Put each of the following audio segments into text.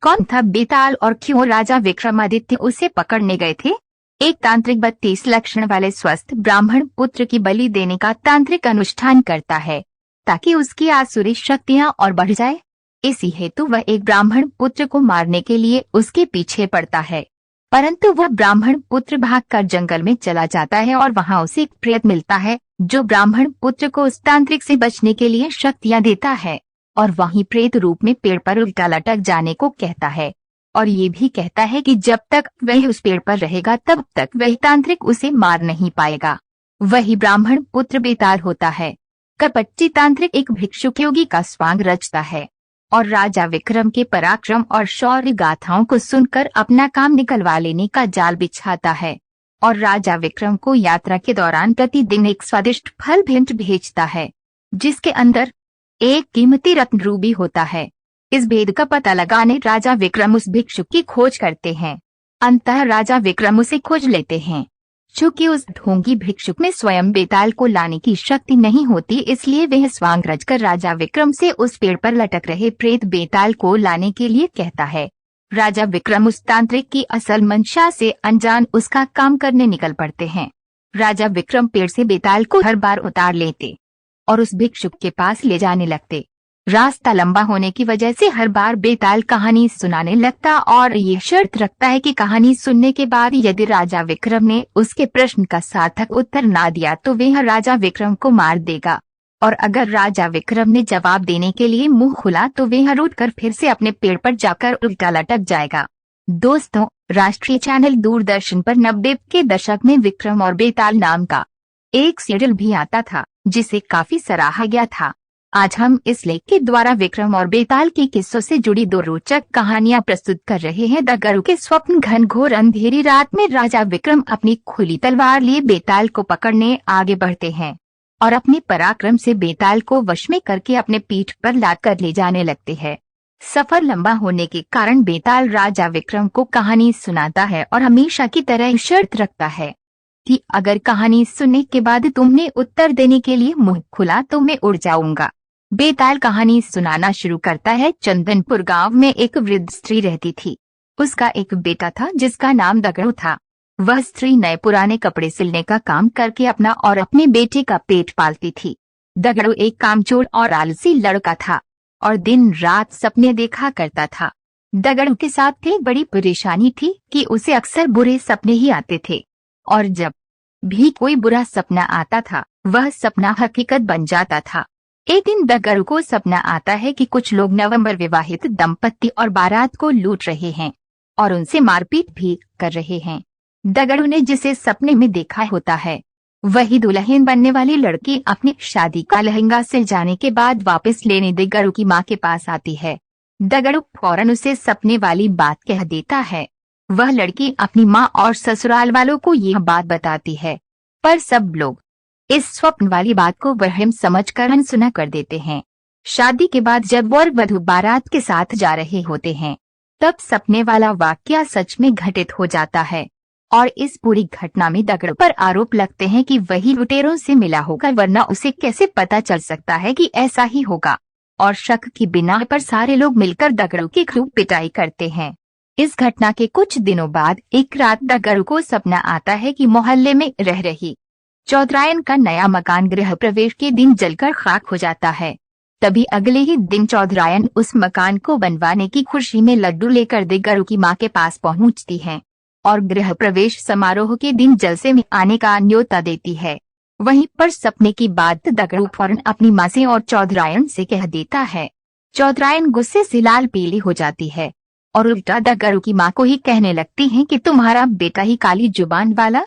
कौन था बेताल और क्यों राजा विक्रमादित्य उसे पकड़ने गए थे? एक तांत्रिक 32 लक्षण वाले स्वस्थ ब्राह्मण पुत्र की बलि देने का तांत्रिक अनुष्ठान करता है ताकि उसकी आसुरी शक्तियां और बढ़ जाए। इसी हेतु वह एक ब्राह्मण पुत्र को मारने के लिए उसके पीछे पड़ता है, परंतु वह ब्राह्मण पुत्र भागकर जंगल में चला जाता है और वहां उसे एक प्रेत मिलता है जो ब्राह्मण पुत्र को उस तांत्रिक से बचने के लिए शक्तियां देता है और वहीं प्रेत रूप में पेड़ पर उल्टा लटक जाने को कहता है और ये भी कहता है कि जब तक वह उस पेड़ पर रहेगा तब तक वह तांत्रिक उसे मार नहीं पाएगा। वही ब्राह्मण पुत्र बेताल होता है। कपटी तांत्रिक एक भिक्षुक योगी का स्वांग रचता है और राजा विक्रम के पराक्रम और शौर्य गाथाओं को सुनकर अपना काम निकलवा लेने का जाल बिछाता है और राजा विक्रम को यात्रा के दौरान प्रतिदिन एक स्वादिष्ट फल भेंट भेजता है जिसके अंदर एक कीमती रत्न रूबी होता है। इस भेद का पता लगाने राजा विक्रम उस भिक्षुक की खोज करते हैं। अंततः राजा विक्रम उसे खोज लेते हैं। चूंकि उस ढोंगी भिक्षुक में स्वयं बेताल को लाने की शक्ति नहीं होती, इसलिए वह स्वांग रचकर राजा विक्रम से उस पेड़ पर लटक रहे प्रेत बेताल को लाने के लिए कहता है। राजा विक्रम उस तांत्रिक की असल मंशा से अनजान उसका काम करने निकल पड़ते हैं। राजा विक्रम पेड़ से बेताल को हर बार उतार लेते और उस भिक्षुक के पास ले जाने लगते। रास्ता लंबा होने की वजह से हर बार बेताल कहानी सुनाने लगता और ये शर्त रखता है कि कहानी सुनने के बाद यदि राजा विक्रम ने उसके प्रश्न का सार्थक उत्तर ना दिया तो वह राजा विक्रम को मार देगा और अगर राजा विक्रम ने जवाब देने के लिए मुंह खुला तो वह रूठकर फिर से अपने पेड़ पर जाकर उल्टा लटक जाएगा। दोस्तों, राष्ट्रीय चैनल दूरदर्शन पर 90 के दशक में विक्रम और बेताल नाम का एक सीरियल भी आता था जिसे काफी सराहा गया था। आज हम इस लेख के द्वारा विक्रम और बेताल के किस्सों से जुड़ी 2 रोचक कहानियां प्रस्तुत कर रहे हैं। दगड़ू के स्वप्न। घनघोर अंधेरी रात में राजा विक्रम अपनी खुली तलवार लिए बेताल को पकड़ने आगे बढ़ते हैं और अपने पराक्रम से बेताल को वश में करके अपने पीठ पर लाद कर ले जाने लगते हैं। सफर लंबा होने के कारण बेताल राजा विक्रम को कहानी सुनाता है और हमेशा की तरह शर्त रखता है कि अगर कहानी सुनने के बाद तुमने उत्तर देने के लिए मुंह खुला तो मैं उड़ जाऊंगा। बेताल कहानी सुनाना शुरू करता है। चंदनपुर गांव में एक वृद्ध स्त्री रहती थी। उसका एक बेटा था जिसका नाम दगड़ू था। वह स्त्री नए पुराने कपड़े सिलने का काम करके अपना और अपने बेटे का पेट पालती थी। दगड़ू एक कामचोर और आलसी लड़का था और दिन रात सपने देखा करता था। दगड़ू के साथ एक बड़ी परेशानी थी कि उसे अक्सर बुरे सपने ही आते थे और जब भी कोई बुरा सपना आता था वह सपना हकीकत बन जाता था। एक दिन दगड़ू को सपना आता है कि कुछ लोग नवंबर विवाहित दंपत्ति और बारात को लूट रहे हैं और उनसे मारपीट भी कर रहे हैं। दगड़ू ने जिसे सपने में देखा होता है वही दुल्हन बनने वाली लड़की अपनी शादी का लहंगा सिल जाने के बाद वापस लेने दगड़ू की मां के पास आती है। दगड़ू फौरन उसे सपने वाली बात कह देता है। वह लड़की अपनी मां और ससुराल वालों को यह बात बताती है, पर सब लोग इस स्वप्न वाली बात को वहम समझकर अनसुना कर देते हैं। शादी के बाद जब वर वधू बारात के साथ जा रहे होते हैं तब सपने वाला वाकया सच में घटित हो जाता है और इस पूरी घटना में दगड़ू पर आरोप लगते हैं कि वही लुटेरों से मिला होगा, वरना उसे कैसे पता चल सकता है कि ऐसा ही होगा। और शक की बिना पर सारे लोग मिलकर दगड़ू की खूब पिटाई करते हैं। इस घटना के कुछ दिनों बाद एक रात दगड़ू को सपना आता है कि मोहल्ले में रह रही चौधरायन का नया मकान गृह प्रवेश के दिन जलकर खाक हो जाता है। तभी अगले ही दिन चौधरायन उस मकान को बनवाने की खुशी में लड्डू लेकर दगड़ू की मां के पास पहुंचती हैं और गृह प्रवेश समारोह के दिन जलसे में आने का न्योता देती है। वहीं पर सपने की बात दगड़ू फौरन अपनी मां से और चौधरायन से कह देता है। चौधरायन गुस्से से लाल पीली हो जाती है और उल्टा दगड़ू की मां को ही कहने लगती है कि तुम्हारा बेटा ही काली जुबान वाला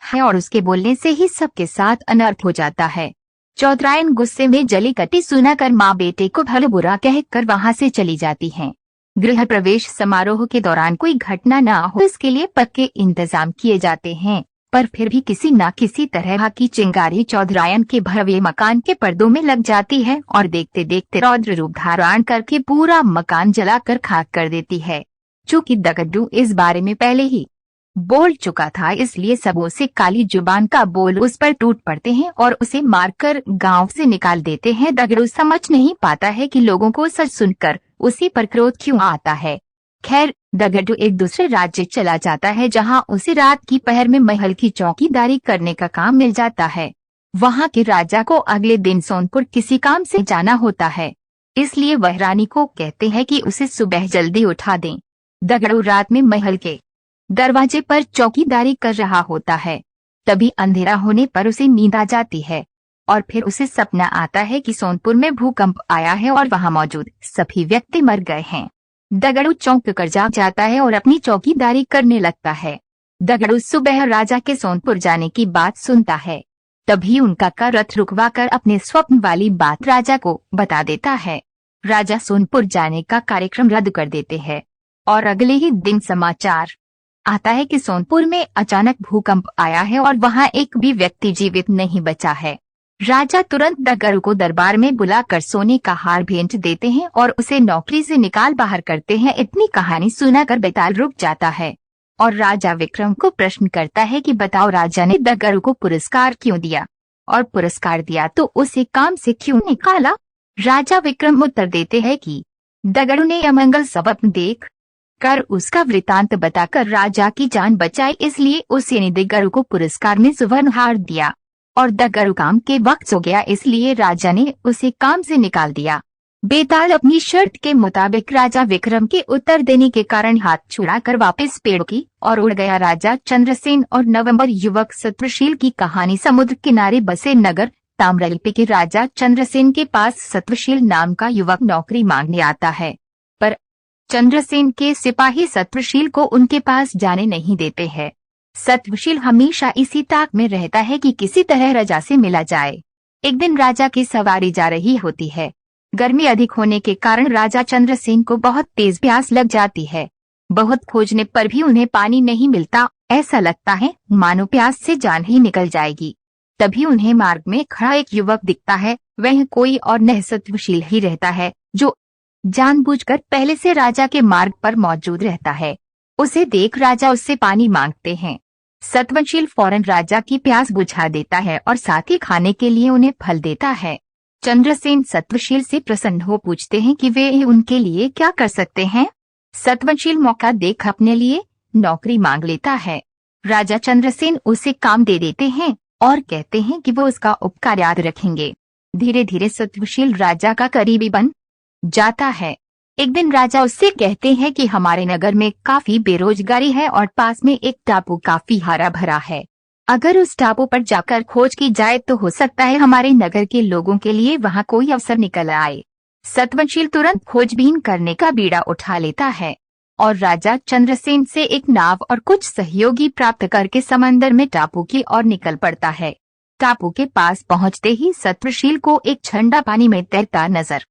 है और उसके बोलने से ही सबके साथ अनर्थ हो जाता है। चौधरायन गुस्से में जली कटी सुनाकर माँ बेटे को भला बुरा कहकर वहां से चली जाती हैं। गृह प्रवेश समारोह के दौरान कोई घटना न हो इसके लिए पक्के इंतजाम किए जाते हैं, पर फिर भी किसी न किसी तरह की चिंगारी चौधरायन के भव्य मकान के पर्दों में लग जाती है और देखते देखते रौद्र रूप धारण करके पूरा मकान जलाकर खाक कर देती है। चूँकि दगड़ू इस बारे में पहले ही बोल चुका था, इसलिए सबों से काली जुबान का बोल उस पर टूट पड़ते हैं और उसे मारकर गांव से निकाल देते हैं। दगड़ू समझ नहीं पाता है कि लोगों को सच सुनकर उसी पर क्रोध क्यों आता है। खैर, दगड़ू एक दूसरे राज्य चला जाता है जहां उसे रात की पहर में महल की चौकीदारी करने का काम मिल जाता है। वहां के राजा को अगले दिन सोनपुर किसी काम से जाना होता है, इसलिए वह रानी को कहते हैं कि उसे सुबह जल्दी उठा दें। दगड़ू रात में महल के दरवाजे पर चौकीदारी कर रहा होता है। तभी अंधेरा होने पर उसे नींद आ जाती है और फिर उसे सपना आता है कि सोनपुर में भूकंप आया है और वहां मौजूद सभी व्यक्ति मर गए हैं। दगड़ू चौंक कर जाग जाता है और अपनी चौकीदारी करने लगता है। दगड़ू सुबह राजा के सोनपुर जाने की बात सुनता है। तभी उनका का रथ रुकवाकर अपने स्वप्न वाली बात राजा को बता देता है। राजा सोनपुर जाने का कार्यक्रम रद्द कर देते हैं और अगले ही दिन समाचार आता है कि सोनपुर में अचानक भूकंप आया है और वहां एक भी व्यक्ति जीवित नहीं बचा है। राजा तुरंत दगड़ू को दरबार में बुलाकर सोने का हार भेंट देते हैं और उसे नौकरी से निकाल बाहर करते हैं। इतनी कहानी सुनाकर बेताल रुक जाता है और राजा विक्रम को प्रश्न करता है कि बताओ, राजा ने दगड़ू को पुरस्कार क्यों दिया, और पुरस्कार दिया तो उसे काम से क्यों निकाला? राजा विक्रम उत्तर देते हैं कि दगड़ू ने अमंगल स्वप्न देख कर उसका वृतांत बताकर राजा की जान बचाई, इसलिए उसे दगड़ू को पुरस्कार में सुवर्ण हार दिया और दगड़ू काम के वक्त सो गया, इसलिए राजा ने उसे काम से निकाल दिया। बेताल अपनी शर्त के मुताबिक राजा विक्रम के उत्तर देने के कारण हाथ छुड़ाकर वापस पेड़ की और उड़ गया। राजा चंद्रसेन और नवंबर युवक सत्वशील की कहानी। समुद्र किनारे बसे नगर ताम्रलिप्ति के राजा चंद्रसेन के पास सत्वशील नाम का युवक नौकरी मांगने आता है, पर चंद्रसेन के सिपाही सत्वशील को उनके पास जाने नहीं देते हैं। सत्वशील हमेशा इसी ताक में रहता है कि किसी तरह राजा से मिला जाए। एक दिन राजा की सवारी जा रही होती है। गर्मी अधिक होने के कारण राजा चंद्रसेन को बहुत तेज प्यास लग जाती है। बहुत खोजने पर भी उन्हें पानी नहीं मिलता। ऐसा लगता है मानो प्यास से जान ही निकल जाएगी। तभी उन्हें मार्ग में खड़ा एक युवक दिखता है। वह कोई और नहीं सत्वशील ही रहता है, जो जानबूझकर पहले से राजा के मार्ग पर मौजूद रहता है। उसे देख राजा उससे पानी मांगते हैं। सत्वशील फौरन राजा की प्यास बुझा देता है और साथ ही खाने के लिए उन्हें फल देता है। चंद्रसेन सत्वशील से प्रसन्न हो पूछते हैं कि वे उनके लिए क्या कर सकते हैं। सत्वशील मौका देख अपने लिए नौकरी मांग लेता है। राजा चंद्रसेन उसे काम दे देते हैं और कहते हैं कि वो उसका उपकार याद रखेंगे। धीरे धीरे सत्वशील राजा का करीबी बन जाता है। एक दिन राजा उससे कहते हैं कि हमारे नगर में काफी बेरोजगारी है और पास में एक टापू काफी हरा भरा है। अगर उस टापू पर जाकर खोज की जाए तो हो सकता है हमारे नगर के लोगों के लिए वहां कोई अवसर निकल आए। सत्वशील तुरंत खोजबीन करने का बीड़ा उठा लेता है और राजा चंद्रसेन से एक नाव और कुछ सहयोगी प्राप्त करके समंदर में टापू की ओर निकल पड़ता है। टापू के पास पहुंचते ही सत्वशील को एक झंडा पानी में तैरता नजर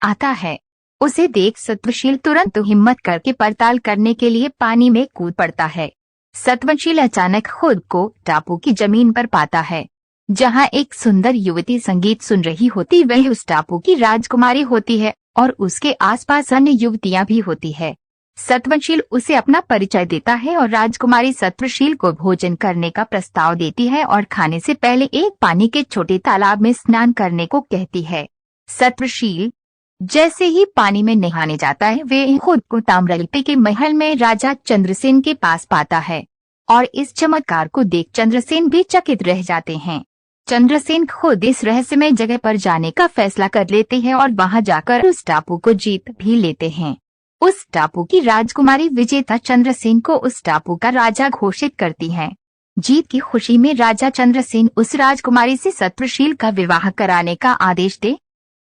आता है। उसे देख सत्वशील तुरंत हिम्मत करके पड़ताल करने के लिए पानी में कूद पड़ता है। सत्वशील अचानक खुद को टापू की जमीन पर पाता है, जहां एक सुंदर युवती संगीत सुन रही होती। वह उस टापू की राजकुमारी होती है और उसके आसपास अन्य युवतियां भी होती है। सत्वशील उसे अपना परिचय देता है और राजकुमारी सत्वशील को भोजन करने का प्रस्ताव देती है और खाने से पहले एक पानी के छोटे तालाब में स्नान करने को कहती है। सत्वशील जैसे ही पानी में नहाने जाता है, वे खुद को ताम्रलिप्ति के महल में राजा चंद्रसेन के पास पाता है और इस चमत्कार को देख चंद्रसेन भी चकित रह जाते हैं। चंद्रसेन खुद इस रहस्यमय जगह पर जाने का फैसला कर लेते हैं और वहां जाकर उस टापू को जीत भी लेते हैं। उस टापू की राजकुमारी विजेता चंद्रसेन को उस टापू का राजा घोषित करती है। जीत की खुशी में राजा चंद्रसेन उस राजकुमारी से सत्वशील का विवाह कराने का आदेश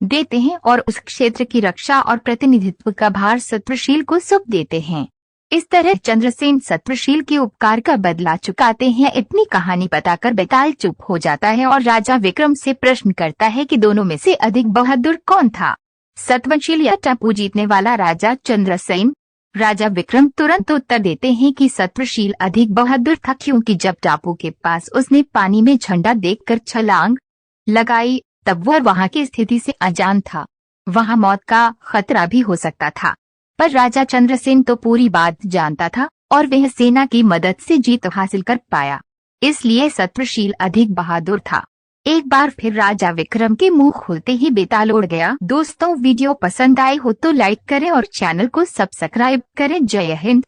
देते हैं और उस क्षेत्र की रक्षा और प्रतिनिधित्व का भार सत्वशील को सौंप देते हैं। इस तरह चंद्रसेन सत्वशील के उपकार का बदला चुकाते हैं। इतनी कहानी बताकर बेताल चुप हो जाता है और राजा विक्रम से प्रश्न करता है कि दोनों में से अधिक बहादुर कौन था, सत्वशील या टापू जीतने वाला राजा चंद्रसेन? राजा विक्रम तुरंत उत्तर देते हैं कि सत्वशील अधिक बहादुर था, क्योंकि जब टापू के पास उसने पानी में झंडा देखकर छलांग लगाई तब वह वहां की स्थिति से अजान था। वहां मौत का खतरा भी हो सकता था, पर राजा चंद्रसेन तो पूरी बात जानता था और वह सेना की मदद से जीत हासिल कर पाया, इसलिए सत्वशील अधिक बहादुर था। एक बार फिर राजा विक्रम के मुंह खुलते ही बेताल उड़ गया। दोस्तों, वीडियो पसंद आए हो तो लाइक करें और चैनल को सब्सक्राइब करें। जय हिंद।